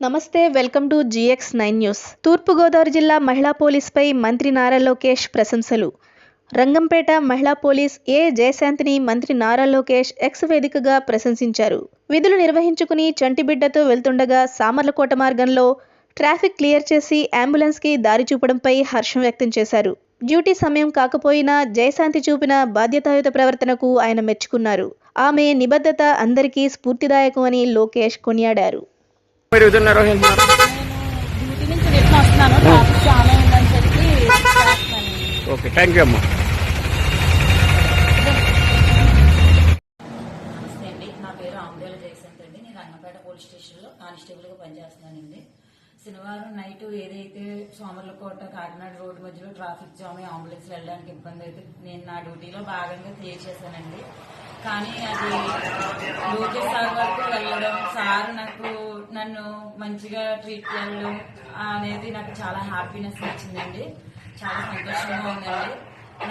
నమస్తే, welcome to GX9 news. తూర్పుగోదావరి జిల్లా మహిళా పోలీసుపై మంత్రి నారా లోకేష్ ప్రశంసలు. రంగంపేట మహిళా పోలీస్ ఏ జయశాంతిని మంత్రి నారా లోకేష్ ఎక్స్ వేదికగా ప్రశంసించారు. విధులు నిర్వహించుకుని చంటిబిడ్డతో వెళ్తుండగా సామర్లకోట మార్గంలో ట్రాఫిక్ క్లియర్ చేసి అంబులెన్స్కి దారి చూపడంపై హర్షం వ్యక్తం చేశారు. డ్యూటీ సమయం కాకపోయినా జయశాంతి చూపిన బాధ్యతాయుత ప్రవర్తనకు ఆయన మెచ్చుకున్నారు. ఆమె నిబద్ధత అందరికీ స్ఫూర్తిదాయకం అని లోకేష్ కొనియాడారు. డ్యూటీ నుంచి రిటర్న్ వస్తున్నాను. ట్రాఫిక్ చాలా ఉందని చెప్పి ఓకే, థ్యాంక్ యూ అమ్మా. నమస్తే అండి, నా పేరు ఆంబేల జయశాంతి అండి. నేను రంగంపేట పోలీస్ స్టేషన్లో కానిస్టేబుల్గా పనిచేస్తున్నానండి. శనివారం నైట్ ఏదైతే సోమర్లకోట కాకినాడ రోడ్డు మధ్యలో ట్రాఫిక్ జామ్ అయ్యి అంబులెన్స్ వెళ్ళడానికి ఇబ్బంది అయితే నేను నా డ్యూటీలో భాగంగా క్లియర్ చేశానండి. కానీ అది లోకేష్ సార్ వరకు వెళ్ళడం, సార్ నన్ను మంచిగా ట్రీట్ చేయడం అనేది నాకు చాలా హ్యాపీనెస్ ఇచ్చిందండి. చాలా సంతోషంగా ఉందండి.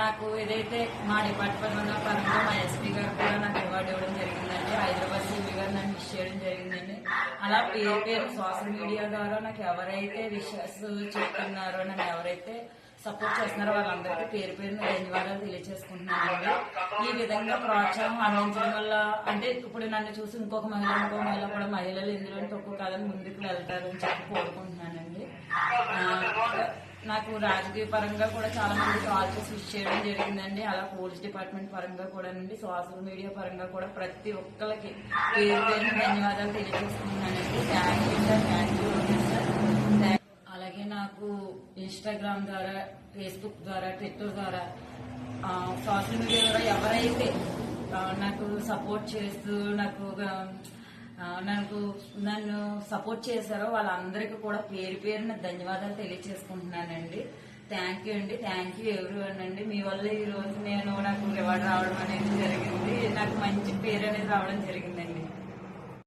నాకు ఏదైతే మా డిపార్ట్మెంట్ పరంగా మా ఎస్పీ గారు కూడా నాకు అవార్డు ఇవ్వడం జరిగిందండి. హైదరాబాద్ సిపి గారు నన్ను విష్ చేయడం జరిగిందండి. అలా పేరు సోషల్ మీడియా ద్వారా నాకు ఎవరైతే విషయాస్ చెప్తున్నారో, నన్ను ఎవరైతే సపోర్ట్ చేస్తున్నారో వాళ్ళందరికీ పేరు ధన్యవాదాలు తెలియజేసుకుంటున్నానండి. ఈ విధంగా ప్రోత్సాహం అందించడం వల్ల అంటే ఇప్పుడు నన్ను చూసి ఇంకో మహిళ కూడా మహిళలు ఇందులో తక్కువ కాదని ముందుకు వెళ్తారని చెప్పి కోరుకుంటున్నానండి. నాకు రాజకీయ పరంగా కూడా చాలా మంది కాల్ చేసి విష్ చేయడం జరిగిందండి. అలా పోలీస్ డిపార్ట్మెంట్ పరంగా కూడా అండి, సోషల్ మీడియా పరంగా కూడా ప్రతి ఒక్కరికి పేరు ధన్యవాదాలు తెలియజేసుకుంటున్నానండి. Thank you sir, thank you sir. అలాగే నాకు ఇన్స్టాగ్రామ్ ద్వారా, ఫేస్బుక్ ద్వారా, ట్విట్టర్ ద్వారా, సోషల్ మీడియా ద్వారా ఎవరైతే నాకు సపోర్ట్ చేస్తూ నన్ను సపోర్ట్ చేశారో వాళ్ళందరికీ కూడా పేరున ధన్యవాదాలు తెలియజేసుకుంటున్నానండి. థ్యాంక్ యూ అండి, థ్యాంక్ యూ ఎవ్రీవన్ అండి. మీ వల్ల ఈ రోజు నాకు రివార్డ్ రావడం అనేది జరిగింది. నాకు మంచి పేరు అనేది రావడం జరిగిందండి.